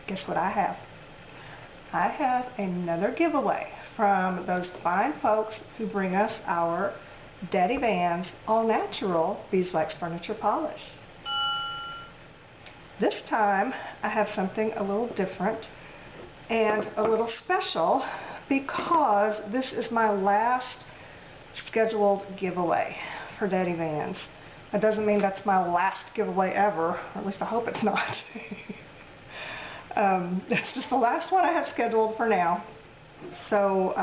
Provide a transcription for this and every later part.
guess what I have? I have another giveaway from those fine folks who bring us our Daddy Vans All Natural Beeswax Furniture Polish. This time I have something a little different and a little special because this is my last scheduled giveaway for Daddy Vans. That doesn't mean that's my last giveaway ever, or at least I hope it's not. It's just the last one I have scheduled for now. So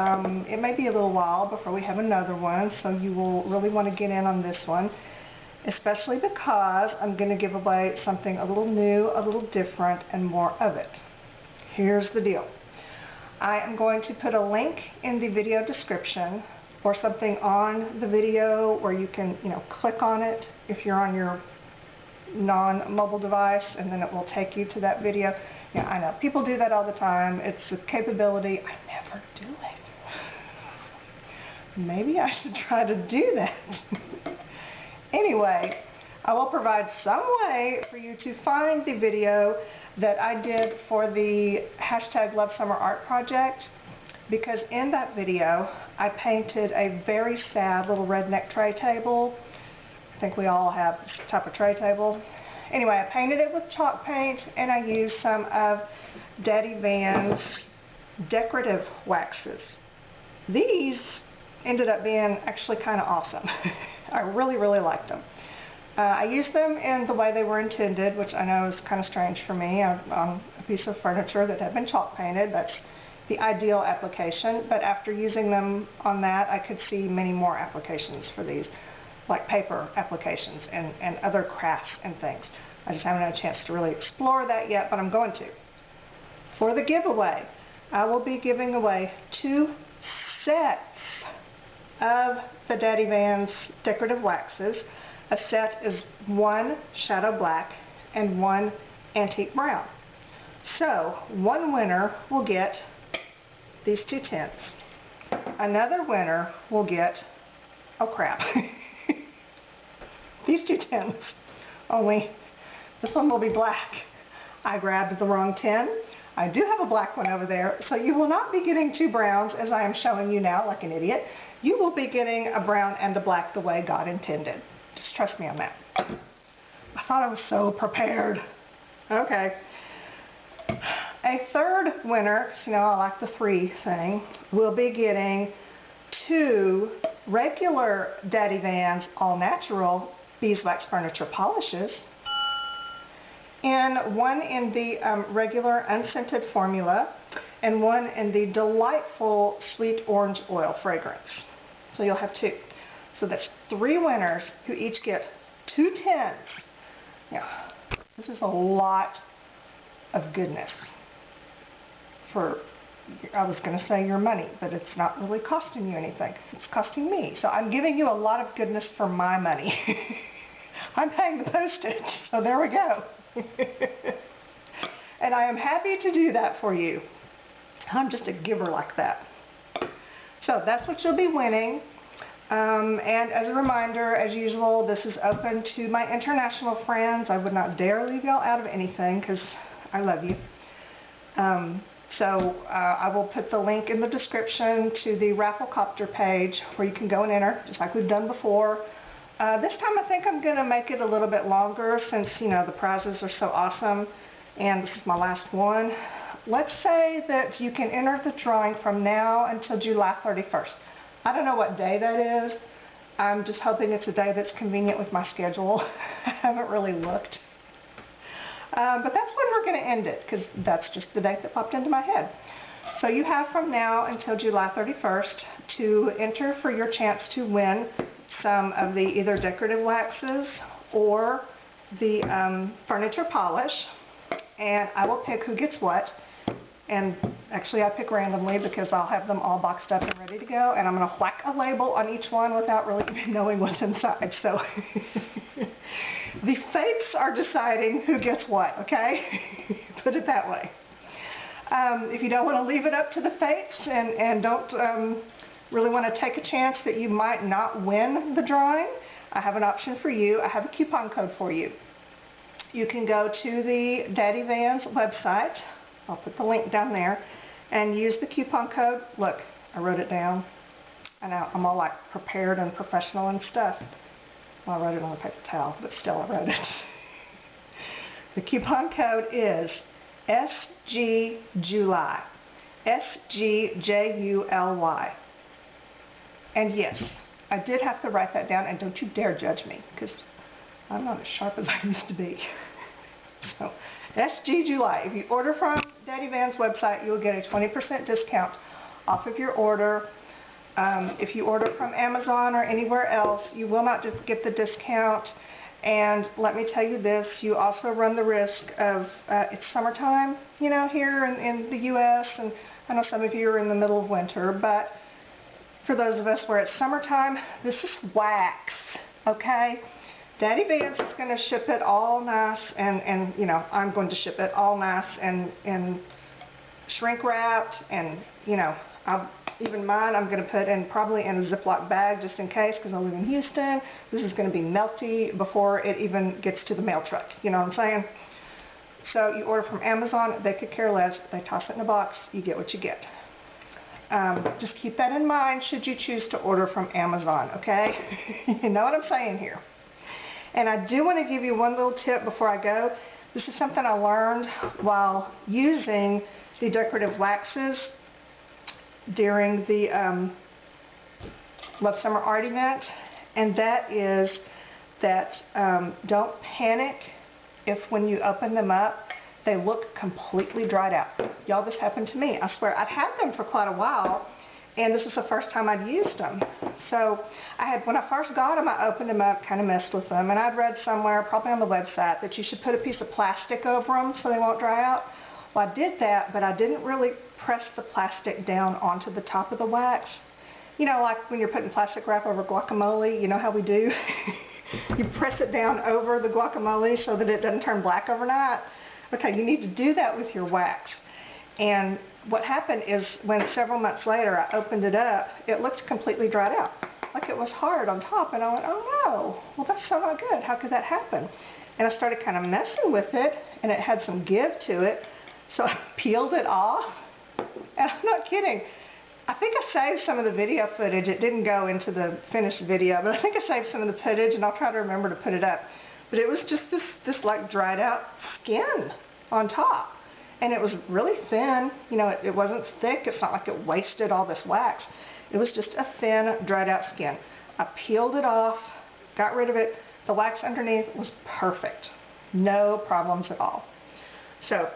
it may be a little while before we have another one, so you will really want to get in on this one, especially because I'm going to give away something a little new, a little different, and more of it. Here's the deal. I am going to put a link in the video description or something on the video where you can, click on it if you're on your non-mobile device, and then it will take you to that video. Yeah, I know. People do that all the time. It's a capability. I never do it. Maybe I should try to do that. Anyway, I will provide some way for you to find the video that I did for the #LoveSummerArt project, because in that video I painted a very sad little redneck tray table. I think we all have this type of tray table. Anyway, I painted it with chalk paint, and I used some of Daddy Van's decorative waxes. These ended up being actually kind of awesome. I really, really liked them. I used them in the way they were intended, which I know is kind of strange for me, on a piece of furniture that had been chalk painted. That's the ideal application, but after using them on that, I could see many more applications for these, like paper applications and other crafts and things. I just haven't had a chance to really explore that yet, but I'm going to. For the giveaway, I will be giving away 2 sets of the Daddy Vans decorative waxes. A set is 1 shadow black and 1 antique brown. So, one winner will get these 2 tints. Another winner will get, oh crap, these 2 tints, only this one will be black. I grabbed the wrong tin. I do have a black one over there, so you will not be getting 2 browns as I am showing you now like an idiot. You will be getting a brown and a black the way God intended. Just trust me on that. I thought I was so prepared. Okay. A third winner, I like the 3 thing, will be getting 2 regular Daddy Vans All Natural Beeswax Furniture Polishes, and 1 in the regular unscented formula, and 1 in the delightful sweet orange oil fragrance. So you'll have 2. So that's 3 winners who each get 2 tins. Yeah, this is a lot of goodness for, I was going to say your money, but it's not really costing you anything. It's costing me. So I'm giving you a lot of goodness for my money. I'm paying the postage, so there we go. And I am happy to do that for you. I'm just a giver like that. So that's what you'll be winning. And as a reminder, as usual, this is open to my international friends. I would not dare leave y'all out of anything because I love you. I will put the link in the description to the Rafflecopter page where you can go and enter, just like we've done before. This time I think I'm going to make it a little bit longer since, the prizes are so awesome, and this is my last one. Let's say that you can enter the drawing from now until July 31st. I don't know what day that is. I'm just hoping it's a day that's convenient with my schedule. I haven't really looked. But that's when we're going to end it, because that's just the date that popped into my head. So you have from now until July 31st to enter for your chance to win some of the either decorative waxes or the furniture polish. And I will pick who gets what. And actually I pick randomly because I'll have them all boxed up and ready to go. And I'm going to whack a label on each one without really even knowing what's inside. So the fates are deciding who gets what, okay? Put it that way. If you don't want to leave it up to the fates and don't really want to take a chance that you might not win the drawing, I have an option for you. I have a coupon code for you. You can go to the Daddy Vans website I'll put the link down there, and use the coupon code. Look, I wrote it down. I know, I'm all like prepared and professional and stuff. Well, I wrote it on a paper towel, but still I wrote it. The coupon code is SGJULY. SGJULY. And yes, I did have to write that down, and don't you dare judge me, because I'm not as sharp as I used to be. So, SGJULY. If you order from Daddy Van's website, you'll get a 20% discount off of your order. If you order from Amazon or anywhere else, you will not just get the discount. And let me tell you this, you also run the risk of, it's summertime, you know, here in the U.S., and I know some of you are in the middle of winter, but for those of us where it's summertime, this is wax, okay? Daddy Vance is going to ship it all nice, and you know, I'm going to ship it all nice and shrink wrapped, and you know, even mine I'm going to put in probably in a Ziploc bag just in case, because I live in Houston. This is going to be melty before it even gets to the mail truck, you know what I'm saying? So you order from Amazon, they could care less. They toss it in a box, you get what you get. Just keep that in mind should you choose to order from Amazon, okay? You know what I'm saying here. And I do want to give you one little tip before I go. This is something I learned while using the decorative waxes during the Love Summer Art event, and that is that don't panic if when you open them up they look completely dried out. Y'all, this happened to me. I swear, I'd had them for quite a while, and this is the first time I'd used them. So when I first got them, I opened them up, kind of messed with them, and I'd read somewhere, probably on the website, that you should put a piece of plastic over them so they won't dry out. Well, I did that, but I didn't really press the plastic down onto the top of the wax. You know, like when you're putting plastic wrap over guacamole, you know how we do? You press it down over the guacamole so that it doesn't turn black overnight. Okay, you need to do that with your wax. And what happened is when several months later I opened it up, it looked completely dried out. Like it was hard on top, and I went, oh no, well that's so not good. How could that happen? And I started kind of messing with it, and it had some give to it. So I peeled it off, and I'm not kidding. I think I saved some of the video footage. It didn't go into the finished video, but I think I saved some of the footage, and I'll try to remember to put it up. But it was just this like dried out skin on top. And it was really thin. You know, it wasn't thick. It's not like it wasted all this wax. It was just a thin, dried out skin. I peeled it off, got rid of it. The wax underneath was perfect. No problems at all. So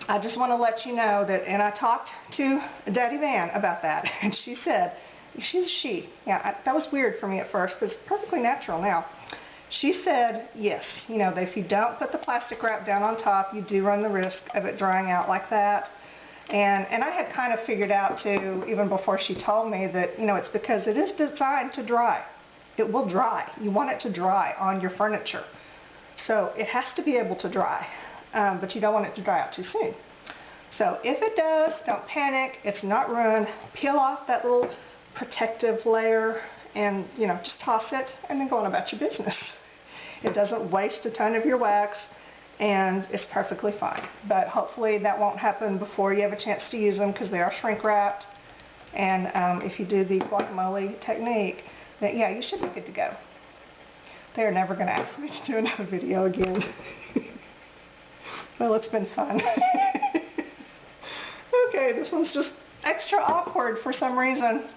I just want to let you know that, and I talked to Daddy Van about that, and she said, yeah, that was weird for me at first, but it's perfectly natural now. She said, yes, you know, that if you don't put the plastic wrap down on top, you do run the risk of it drying out like that. And I had kind of figured out too, even before she told me, that, you know, it's because it is designed to dry. It will dry. You want it to dry on your furniture. So it has to be able to dry, but you don't want it to dry out too soon. So if it does, don't panic. It's not ruined. Peel off that little protective layer and, you know, just toss it and then go on about your business. It doesn't waste a ton of your wax, and it's perfectly fine. But hopefully that won't happen before you have a chance to use them, because they are shrink wrapped. And if you do the guacamole technique, then yeah, you should be good to go. They're never going to ask me to do another video again. Well, it's been fun. Okay, this one's just extra awkward for some reason.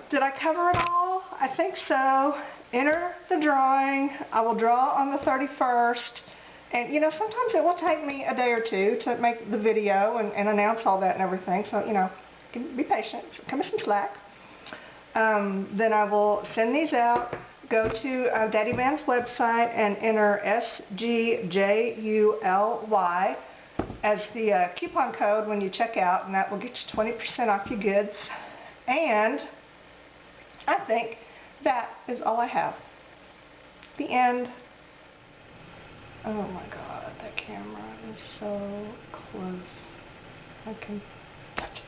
Did I cover it all? I think so. Enter the drawing. I will draw on the 31st. And, you know, sometimes it will take me a day or two to make the video and announce all that and everything. So, you know, be patient. Cut me some slack. Then I will send these out. Go to Daddy Van's website and enter SGJULY as the coupon code when you check out, and that will get you 20% off your goods. And I think that is all I have. The end. Oh my God, that camera is so close. I can touch it.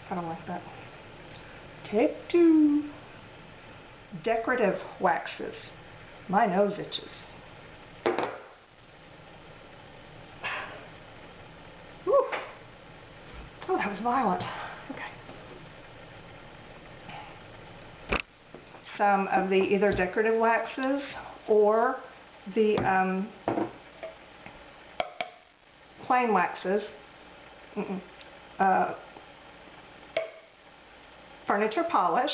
I don't like that. Take two. decorative waxes. My nose itches. Whew. Oh, that was violent. Okay. Some of the either decorative waxes or the plain waxes. Furniture polish.